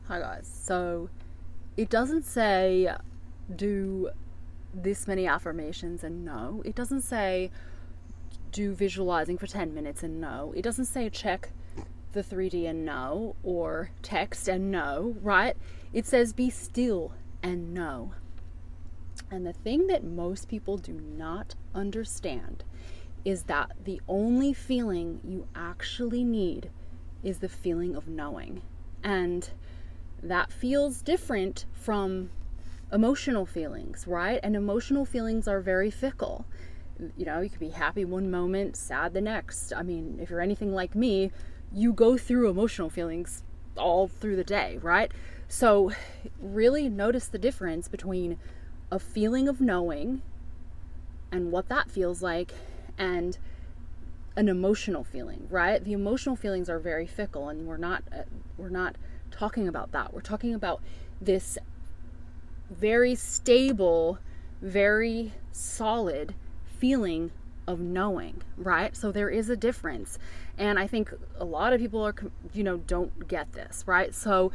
Hi guys. So it doesn't say do this many affirmations and no. It doesn't say do visualizing for 10 minutes and no. It doesn't say check the 3D and no, or text and no, right? It says be still and no. And the thing that most people do not understand is that the only feeling you actually need is the feeling of knowing. And that feels different from emotional feelings, right? And emotional feelings are very fickle. You know, you could be happy one moment, sad the next. I mean, if you're anything like me, you go through emotional feelings all through the day, right? So really notice the difference between a feeling of knowing and what that feels like and an emotional feeling, right? The emotional feelings are very fickle, and we're not talking about that. We're talking about this very stable, very solid feeling of knowing, right? So there is a difference. And I think a lot of people are, don't get this, right? So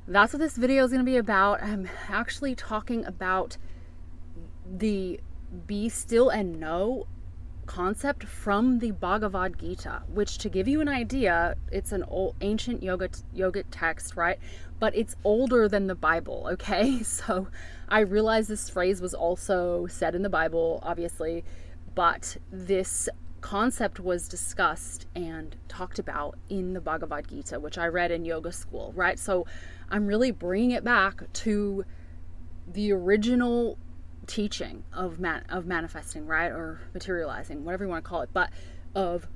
that's what this video is going to be about. I'm actually talking about the be still and know concept from the Bhagavad Gita, which, to give you an idea, it's an old ancient yogic text, right? But it's older than the Bible, okay? So I realize this phrase was also said in the Bible, obviously, but this concept was discussed and talked about in the Bhagavad Gita, which I read in yoga school, right? So I'm really bringing it back to the original teaching of manifesting, right? Or materializing, whatever you want to call it, but of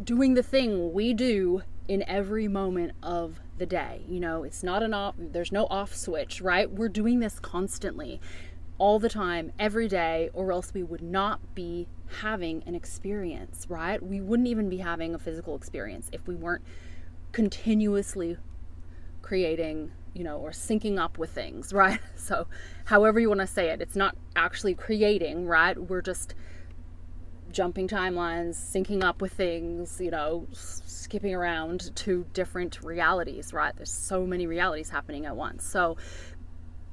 doing the thing we do in every moment of the day. You know, it's not an off, there's no off switch, right? We're doing this constantly, all the time, every day, or else we would not be having an experience, right? We wouldn't even be having a physical experience if we weren't continuously creating, or syncing up with things, right? So however you want to say it, it's not actually creating, right? We're just jumping timelines, syncing up with things, skipping around to different realities, right? There's so many realities happening at once. So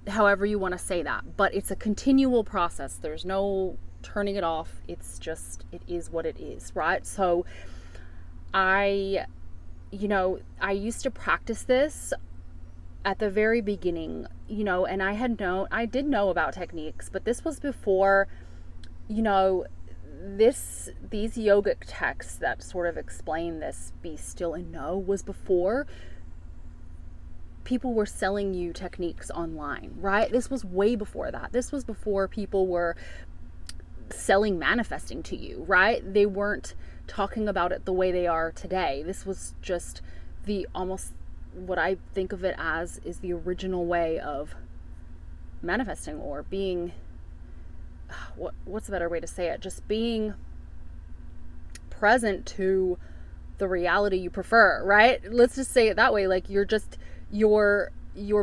however you want to say that, but it's a continual process. There's no turning it off. It's just, it is what it is, right? So I used to practice this at the very beginning, and I did know about techniques, but this was before, these yogic texts that sort of explain this be still and know was before people were selling you techniques online, right? This was way before that. This was before people were selling manifesting to you, right? They weren't talking about it the way they are today. This was just the almost, what I think of it as, is the original way of manifesting, or being, what's a better way to say it? Just being present to the reality you prefer, right? Let's just say it that way. Like you're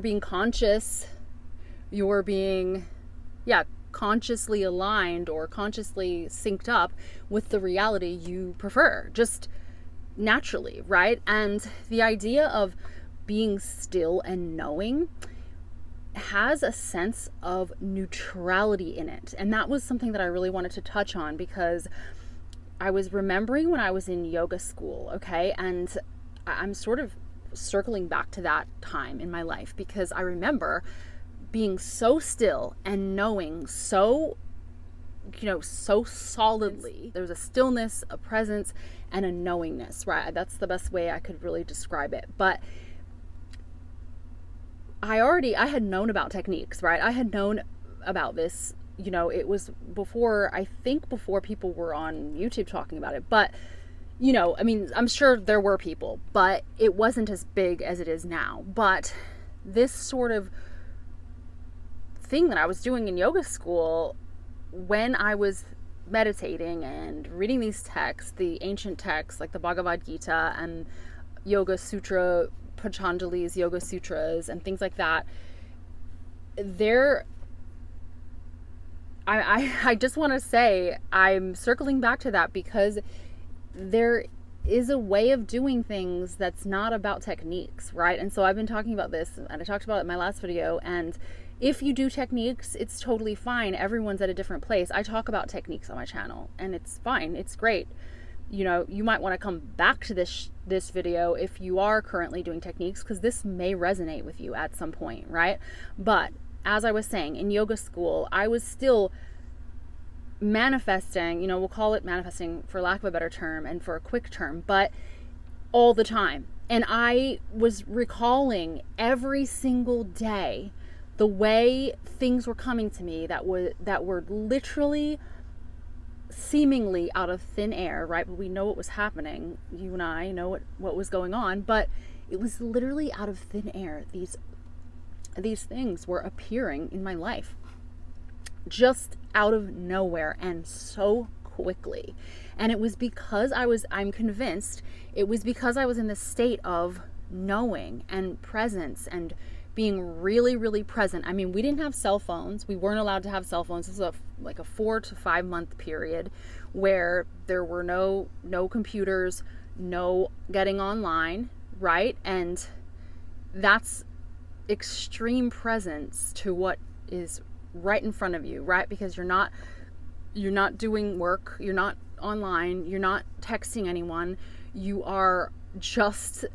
being conscious, you're being, consciously aligned or consciously synced up with the reality you prefer, just naturally, right? And the idea of being still and knowing has a sense of neutrality in it. And that was something that I really wanted to touch on, because I was remembering when I was in yoga school, okay? And I'm sort of circling back to that time in my life, because I remember being so still and knowing so solidly. There's a stillness, a presence, and a knowingness, right? That's the best way I could really describe it. But I had known about techniques, right? I had known about this, it was before people were on YouTube talking about it. But, I'm sure there were people, but it wasn't as big as it is now. But this sort of thing that I was doing in yoga school, when I was meditating and reading these texts, the ancient texts like the Bhagavad Gita and Yoga Sutra, Patanjali's Yoga Sutras and things like that, I just want to say, I'm circling back to that because there is a way of doing things that's not about techniques, right? And so I've been talking about this, and I talked about it in my last video, and if you do techniques, it's totally fine. Everyone's at a different place. I talk about techniques on my channel, and it's fine. It's great. You know, you might want to come back to this video if you are currently doing techniques, because this may resonate with you at some point, right? But as I was saying, in yoga school, I was still manifesting, you know, we'll call it manifesting for lack of a better term and for a quick term, but all the time. And I was recalling every single day the way things were coming to me that were literally seemingly out of thin air, right? But we know what was happening. You and I know what was going on, but it was literally out of thin air. These things were appearing in my life just out of nowhere and so quickly. And it was because I'm convinced it was because I was in this state of knowing and presence and being really, really present. I mean, we didn't have cell phones. We weren't allowed to have cell phones. This is like a 4 to 5 month period where there were no computers, no getting online, right? And that's extreme presence to what is right in front of you, right? Because you're not doing work, you're not online, you're not texting anyone, you are just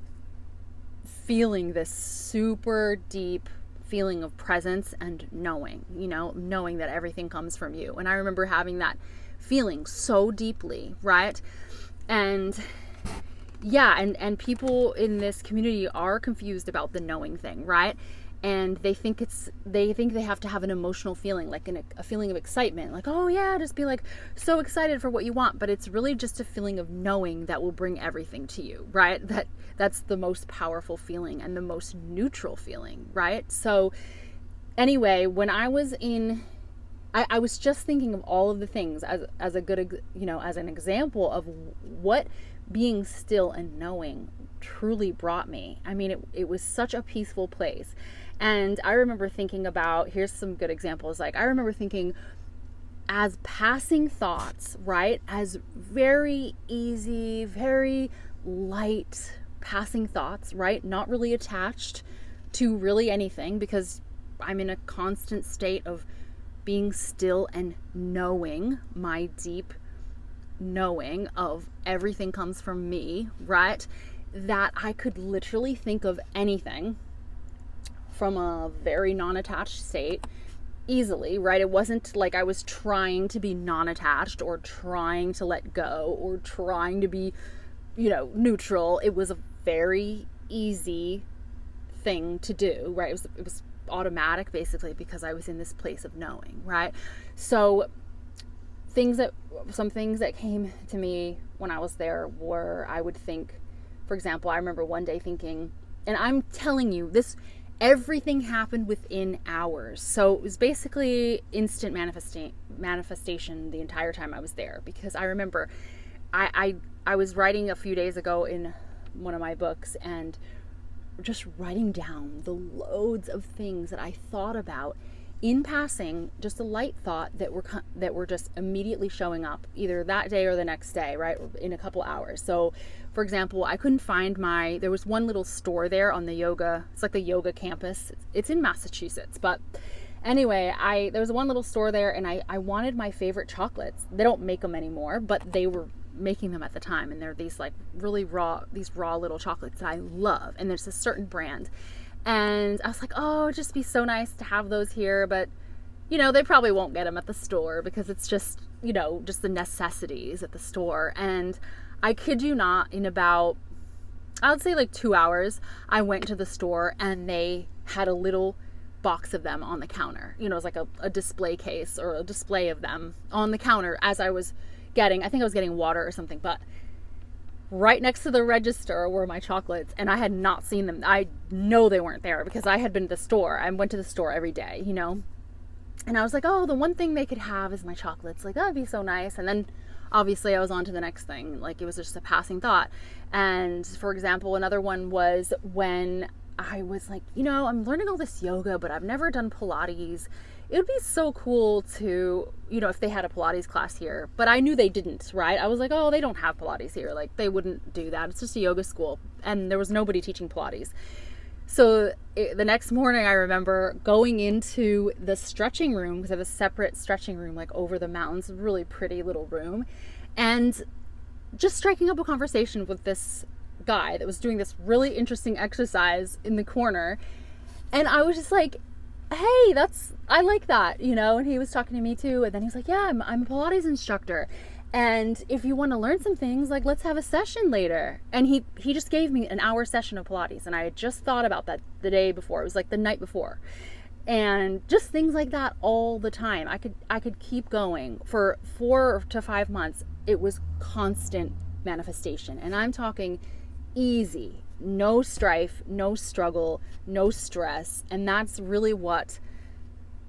feeling this super deep feeling of presence and knowing, you know, knowing that everything comes from you. And I remember having that feeling so deeply, right? And yeah, and people in this community are confused about the knowing thing, right? And they think they have to have an emotional feeling, like a feeling of excitement, like, oh yeah, just be like so excited for what you want. But it's really just a feeling of knowing that will bring everything to you, right? That's the most powerful feeling and the most neutral feeling, right? So anyway, when I was I was just thinking of all of the things as a good, you know, as an example of what being still and knowing truly brought me. I mean, it was such a peaceful place. And I remember thinking about, here's some good examples. Like, I remember thinking as passing thoughts, right? As very easy, very light passing thoughts, right? Not really attached to really anything, because I'm in a constant state of being still and knowing, my deep knowing of everything comes from me, right? That I could literally think of anything from a very non-attached state easily, right? It wasn't like I was trying to be non-attached or trying to let go or trying to be, you know, neutral. It was a very easy thing to do, right? It was automatic, basically, because I was in this place of knowing, right? So some things that came to me when I was there were, I would think, for example, I remember one day thinking, and I'm telling you this, everything happened within hours. So it was basically instant manifestation the entire time I was there, because I remember I was writing a few days ago in one of my books, and just writing down the loads of things that I thought about in passing, just a light thought that were just immediately showing up either that day or the next day, right? Or in a couple hours. So for example, I couldn't find there was one little store there on it's like the yoga campus. It's in Massachusetts, but anyway, there was one little store there, and I wanted my favorite chocolates. They don't make them anymore, but they were making them at the time, and they're these like really raw little chocolates that I love, and there's a certain brand. And I was like, oh, it'd just be so nice to have those here. But, you know, they probably won't get them at the store because it's just, you know, just the necessities at the store. And I kid you not, in about, I would say like 2 hours, I went to the store and they had a little box of them on the counter. You know, it was like a display case or a display of them on the counter as I was I think I was getting water or something, but right next to the register were my chocolates, and I had not seen them. I know they weren't there because I had been to the store. I went to the store every day, you know, and I was like, oh, the one thing they could have is my chocolates. Like, that'd be so nice. And then obviously I was on to the next thing. Like, it was just a passing thought. And for example, another one was when I was like, you know, I'm learning all this yoga, but I've never done Pilates. it would be so cool to, you know, if they had a Pilates class here, but I knew they didn't, right? I was like, oh, they don't have Pilates here. Like, they wouldn't do that. It's just a yoga school, and there was nobody teaching Pilates. So the next morning, I remember going into the stretching room, because I have a separate stretching room, like over the mountains, a really pretty little room, and just striking up a conversation with this guy that was doing this really interesting exercise in the corner. And I was just like, hey, I like that, you know? And he was talking to me too. And then he was like, yeah, I'm a Pilates instructor. And if you want to learn some things, like, let's have a session later. And he just gave me an hour session of Pilates. And I had just thought about that the day before. It was like the night before. And just things like that all the time. I could keep going for 4 to 5 months. It was constant manifestation. And I'm talking easy, no strife, no struggle, no stress. And that's really what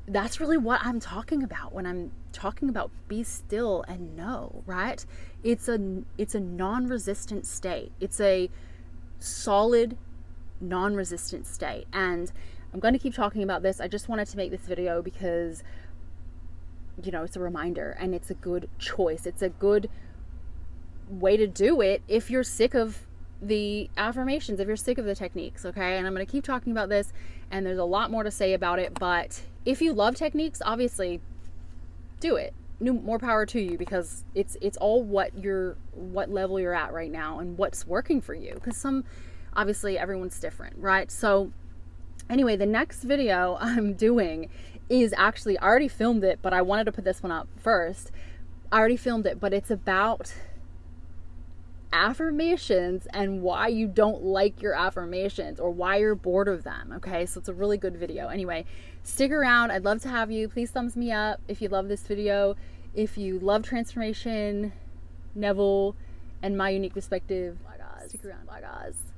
I'm talking about when I'm talking about be still and know, right? It's a non-resistant state. It's a solid non-resistant state. And I'm going to keep talking about this. I just wanted to make this video because, you know, it's a reminder, and it's a good choice. It's a good way to do it if you're sick of the affirmations, if you're sick of the techniques, okay? And I'm going to keep talking about this, and there's a lot more to say about it, but if you love techniques, obviously do it. More power to you, because it's all what level you're at right now and what's working for you, because obviously everyone's different, right? So anyway, the next video I'm doing is actually, I already filmed it, but I wanted to put this one up first. I already filmed it, but it's about affirmations and why you don't like your affirmations or why you're bored of them. Okay, so it's a really good video. Anyway, stick around. I'd love to have you. Please thumbs me up if you love this video. If you love transformation, Neville, and my unique perspective, stick around. Bye guys.